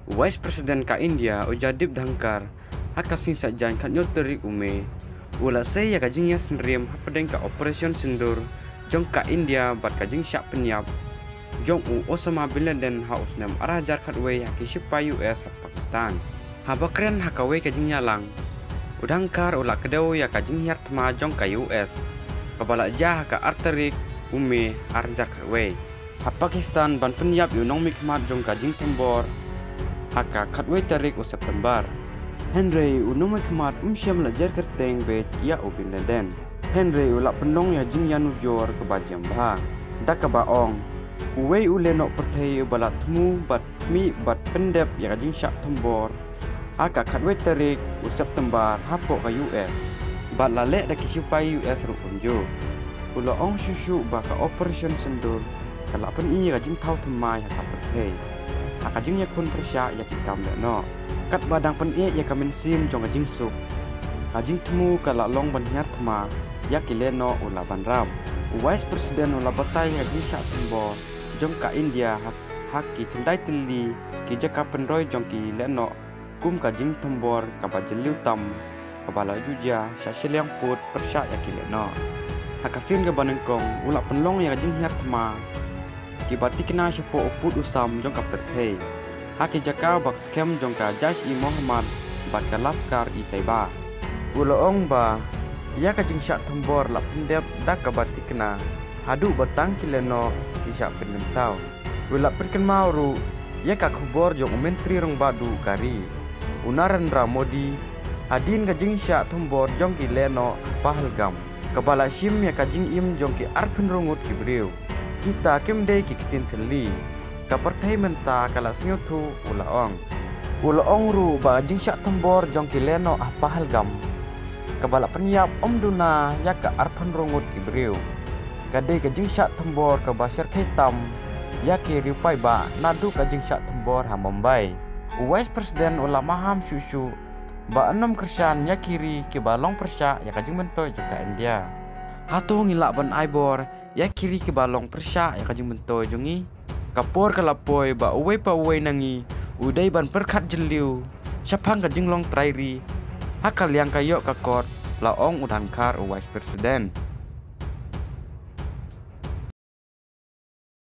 Vice President ka India Ujadip Dhankar hakasin sajan kat nyoterik ume ula saya kajing ya senriem hapadeng ka operation sindur jong ka India bat kajing syak penyap jong Osama bin Laden haus nam arajar kat we haki shipa US hat Pakistan habakren hakawe kajing yalang udangkar ula kedau ya kajing yar tma jong ka US kabala jah ka arterik ume arjar kat we ha Pakistan ban penyap yu nong mikmat jong kajing tembor haka katwe tarik u September. Henry unumai kemat syam lajar kerteng bet ya Bin Laden. Henry ulak penong ya jing yanu jor ke bajam bah. Dak ke baong. Uwe ulenok pertai balat temu bat mi bat pendep ya jing syak tembor. Haka katwe tarik u September hapok ke US. Bat lalek dak kisupai US rukun jo. Ula ong susu baka operation sendur. Kalak pen i jing tau temai haka pertai. Akajing ya kun persya ya kikam dak no kat badang pen ya kamen sim jong ajing suk kajing temu kala long ban nyar tma ya kileno ula ban ram Vice President ula batai ajing syak sembo jong ka India hak ki kendai teli ki jaka penroi jong ki leno kum kajing tembor ka bajeliu tam kabala juja syasilang put persya ya kileno hakasin ke banengkong ula penlong ya ajing nyar tma kibati kena syepo uput usam jong ka perthei haki jaka bak scam jong ka Jaish-i Muhammad bat ka laskar i Taiba uloong ba ya ka jing syak tembor la pendep dak ka bati kena hadu batang kileno i syak pendemsau ula perken mauru ya ka khubor jong menteri rong badu kari Narendra Modi hadin ka jing syak tembor jong ki leno Pahalgam kabala shim ya ka jing im jong ki arpen rungut ki breu kita kemdei ki kitin teli ka partai menta kala snyotu ulaong ru ba jing syak tembor jong ki leno Pahalgam kabala penyap duna ya ka arpan rungut ki breu kadai ka jing syak tembor ka basar kaitam ya ki ripai ba nadu ka jing syak tembor ha Mumbai Vice President maham susu ba enam kersan ya kiri ki balong persya ya ka jing mentoy juga India hatu ngilak ban aibor ya kiri ke balong persya ya kajing bentoy jongi kapor kalapoi ba uwe pa uwe nangi udai ban perkat jeliu syapang kajing long trairi hakal yang kayok kakot laong udangkar Vice President